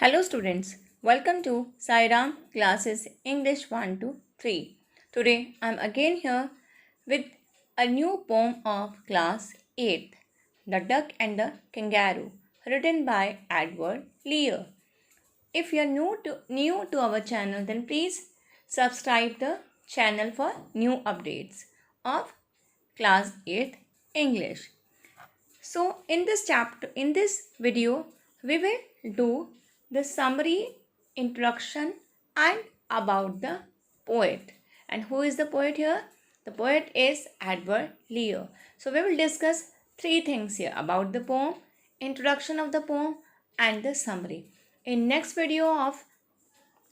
Hello students, welcome to Sairam Classes English 1 to 3. Today I am again here with a new poem of class 8th, The Duck and the Kangaroo, written by Edward Lear. If you are new to our channel, then please subscribe the channel for new updates of class 8th English. So in this video, we will do the summary, introduction and about the poet. And who is the poet here? The poet is Edward Lear. So we will discuss three things here about the poem, introduction of the poem and the summary. In next video of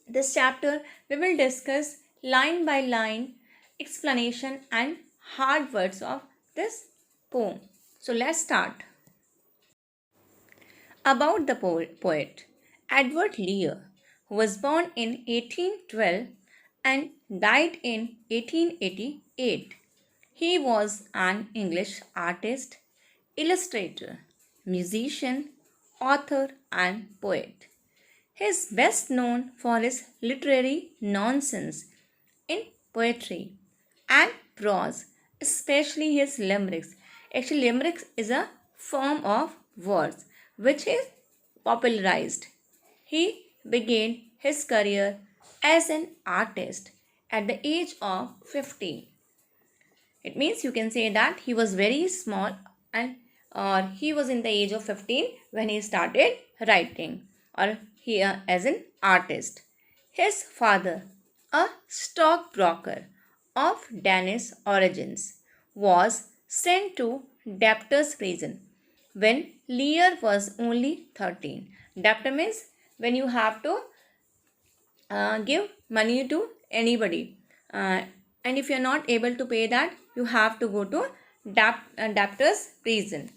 this chapter, we will discuss line by line explanation and hard words of this poem. So let's start. About the poet Edward Lear, who was born in 1812 and died in 1888. He was an English artist, illustrator, musician, author, and poet. He is best known for his literary nonsense in poetry and prose, especially his limericks. Actually, limericks is a form of verse which is popularized. He began his career as an artist at the age of 15. It means you can say that he was very small and or he was in the age of 15 when he started writing or here as an artist. His father, a stockbroker of Danish origins, was sent to debtor's prison when Lear was only 13. Debtor means when you have to give money to anybody, and if you are not able to pay that, you have to go to debtor's prison.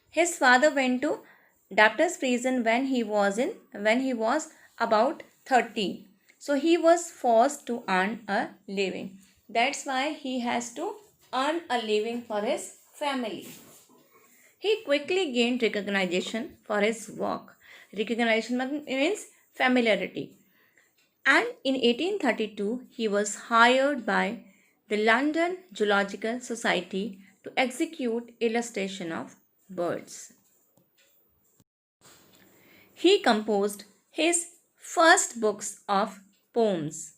His father went to debtor's prison when he was about 13. So he was forced to earn a living. That's why he has to earn a living for his family. He quickly gained recognition for his work. Recognition means familiarity. And in 1832, he was hired by the London Zoological Society to execute illustration of birds. He composed his first books of poems.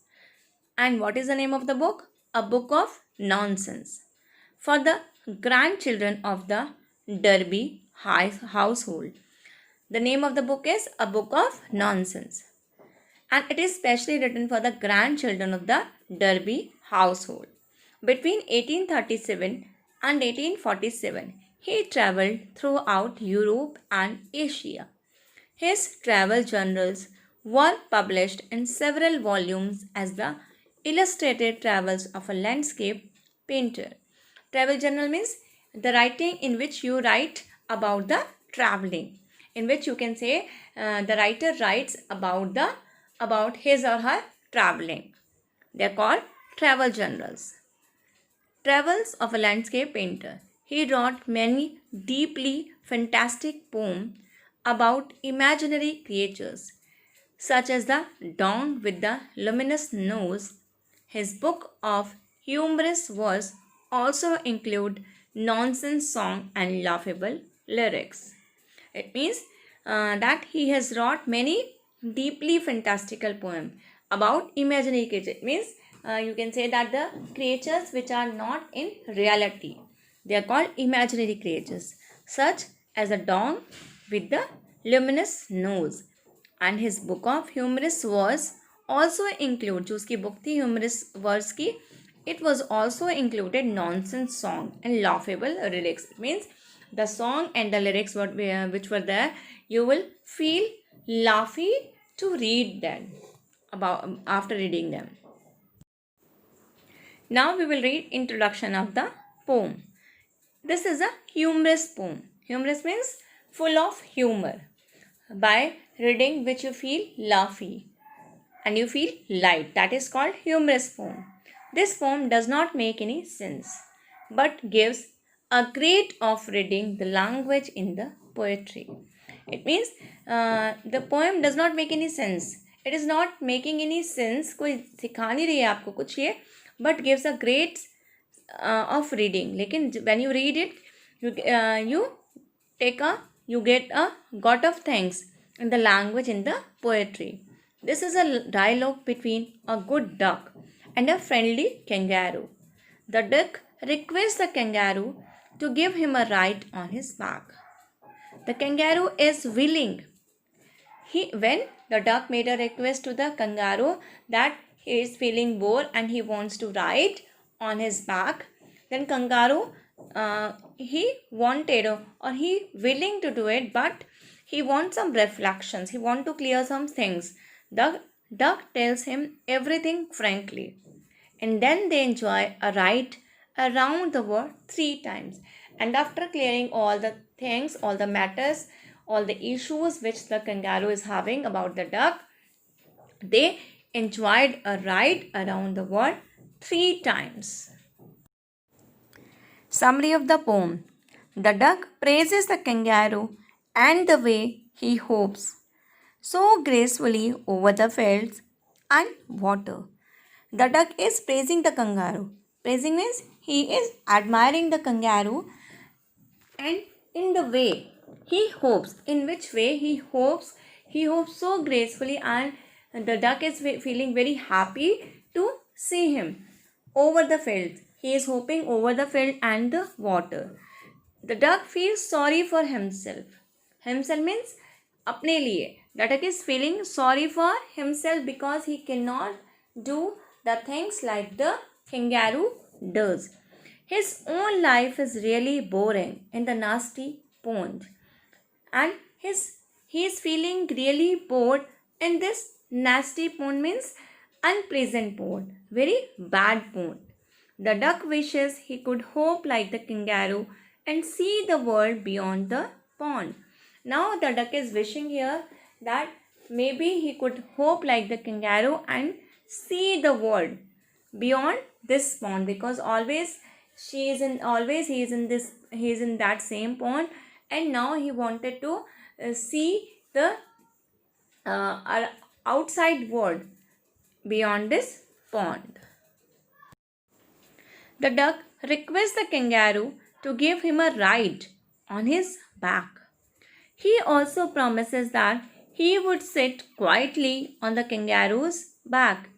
And what is the name of the book? A Book of Nonsense for the grandchildren of the Derby household. The name of the book is A Book of Nonsense, and it is specially written for the grandchildren of the Derby household. Between 1837 and 1847, he travelled throughout Europe and Asia. His travel journals were published in several volumes as the Illustrated Travels of a Landscape Painter. Travel journal means the writing in which you write about the traveling, in which you can say the writer writes about his or her traveling. They are called travel journals. Travels of a Landscape Painter. He wrote many deeply fantastic poems about imaginary creatures, such as the dawn with the luminous nose. His book of humorous verse also include nonsense song and laughable lyrics. It means that he has wrote many deeply fantastical poems about imaginary creatures. It means you can say that the creatures which are not in reality, they are called imaginary creatures, such as a dawn with the luminous nose. And his book of humorous verse also include, जो उसकी book थी humorous verse की, it was also included nonsense song and laughable lyrics. It means the song and the lyrics which were there, you will feel laughy to read them after reading them. Now we will read introduction of the poem. This is a humorous poem. Humorous means full of humor. By reading which you feel laughy and you feel light. That is called humorous poem. This poem does not make any sense but gives a great of reading the language in the poetry. It means the poem does not make any sense. It is not making any sense. कोई सिखा नहीं रही है आपको कुछ ये, but gives a great of reading. लेकिन when you read it, you you get a god of thanks in the language, in the poetry. This is a dialogue between a good duck and a friendly kangaroo. The duck requests the kangaroo to give him a ride on his back. The kangaroo is willing. When the duck made a request to the kangaroo that he is feeling bored and he wants to ride on his back, then kangaroo he wanted or he willing to do it, but he wants some reflections. He want to clear some things. The duck tells him everything frankly, and then they enjoy a ride around the world 3 times. And after clearing all the things, all the matters, all the issues which the kangaroo is having about the duck, they enjoyed a ride around the world 3 times. Summary of the poem. The duck praises the kangaroo and the way he hops so gracefully over the fields and water. The duck is praising the kangaroo. Praising means he is admiring the kangaroo, and in the way he hopes. In which way he hopes? He hopes so gracefully, and the duck is feeling very happy to see him over the field. He is hoping over the field and the water. The duck feels sorry for himself. Himself means अपने लिए. The duck is feeling sorry for himself because he cannot do the things like the kangaroo does. His own life is really boring in the nasty pond, and he is feeling really bored in this nasty pond, means unpleasant pond, very bad pond. The duck wishes he could hope like the kangaroo and see the world beyond the pond. Now the duck is wishing here that maybe he could hope like the kangaroo and see the world beyond this pond, because always he is in that same pond, and now he wanted to see the outside world beyond this pond. The duck requests the kangaroo to give him a ride on his back. He also promises that he would sit quietly on the kangaroo's back,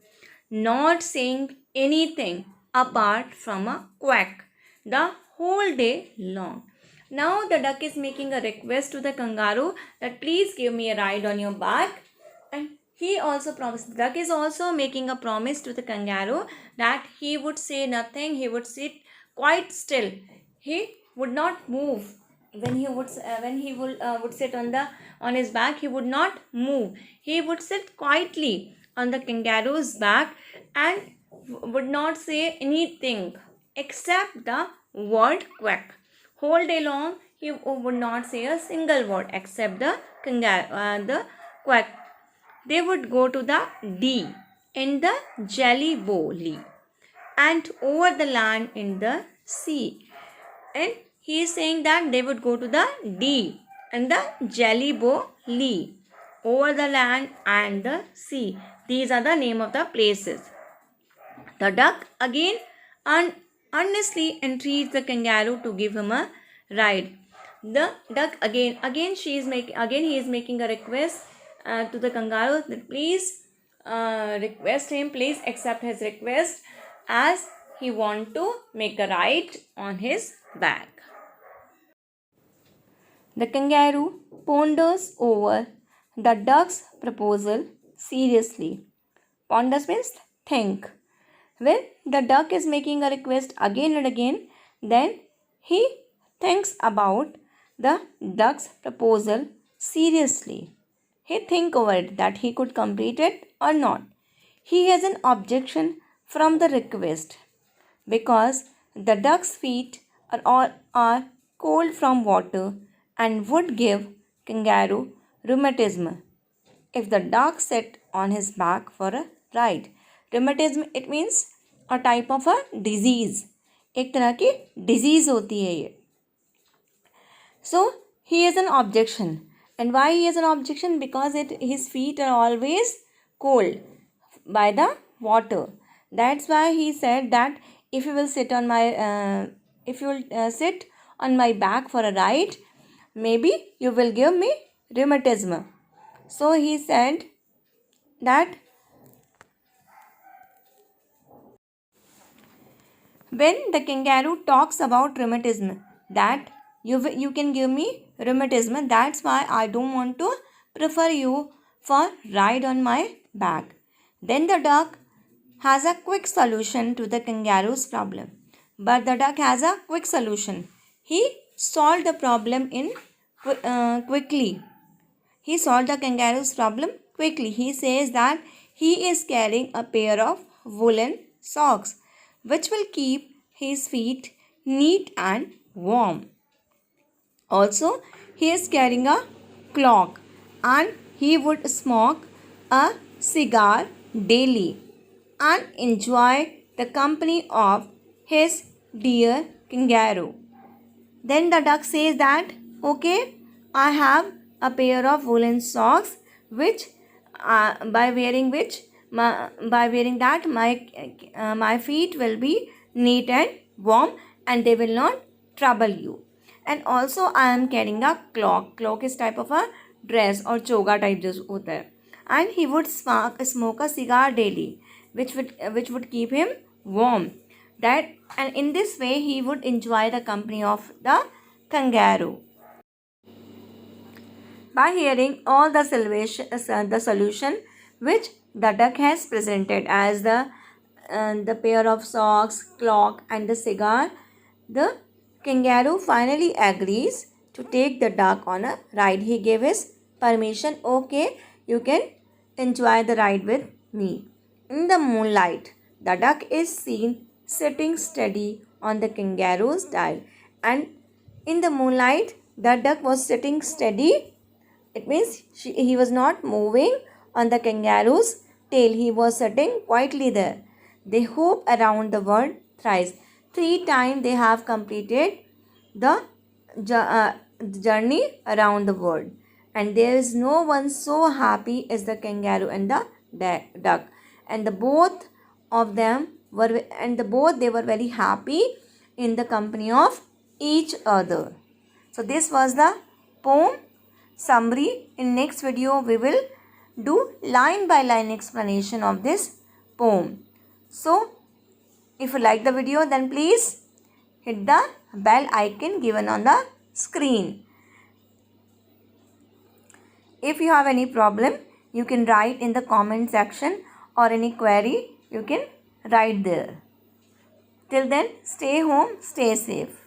not saying anything apart from a quack the whole day long. Now the duck is making a request to the kangaroo that please give me a ride on your back, and he also promised. The duck is also making a promise to the kangaroo that he would say nothing. He would sit quite still. He would not move when he would sit on his back. He would not move. He would sit quietly on the kangaroo's back and would not say anything except the word quack. Whole day long he would not say a single word except the the quack. They would go to the D in the jelly bowl and over the land in the sea. And he is saying that they would go to the D and the jelly bowl over the land and the sea. These are the name of the places. The duck again earnestly entreats the kangaroo to give him a ride. The duck again he is making a request to the kangaroo that please please accept his request, as he want to make a ride on his back. The kangaroo ponders over the duck's proposal seriously. Ponders means think. When the duck is making a request again and again, then he thinks about the duck's proposal seriously. He thinks over it that he could complete it or not. He has an objection from the request because the duck's feet are cold from water and would give kangaroo rheumatism if the duck sat on his back for a ride. Rheumatism, it means a type of a disease. एक तरह की disease होती है ये. So he has an objection And why he has an objection? Because his feet are always cold by the water. That's why he said that if you will sit on my if you will sit on my back for a ride, maybe you will give me rheumatism. So he said that when the kangaroo talks about rheumatism, that you can give me rheumatism, that's why I don't want to prefer you for ride on my back. Then the duck has a quick solution to the kangaroo's problem. But the duck has a quick solution. He solved the problem quickly. He solved the kangaroo's problem quickly. He says that he is carrying a pair of woolen socks which will keep his feet neat and warm. Also, he is carrying a clock and he would smoke a cigar daily and enjoy the company of his dear kangaroo. Then the duck says that, okay, I have a pair of woolen socks which by wearing that my feet will be neat and warm and they will not trouble you. And also I am carrying a clock. Clock is type of a dress or choga type जो होता है. And he would smoke a cigar daily, which would keep him warm. And in this way he would enjoy the company of the kangaroo. By hearing all the solution which the duck has presented as the pair of socks, clock and the cigar, the kangaroo finally agrees to take the duck on a ride. He gave his permission. Okay, you can enjoy the ride with me. In the moonlight, the duck is seen sitting steady on the kangaroo's tail. And in the moonlight, the duck was sitting steady. It means he was not moving on the kangaroo's tail. He was sitting quietly there. They hop around the world thrice. 3 times they have completed the journey around the world. And there is no one so happy as the kangaroo and the duck. And both they were very happy in the company of each other. So this was the poem summary. In next video we will do line by line explanation of this poem. So if you like the video, then please hit the bell icon given on the screen. If you have any problem, you can write in the comment section, or any query you can write there. Till then, stay home, stay safe.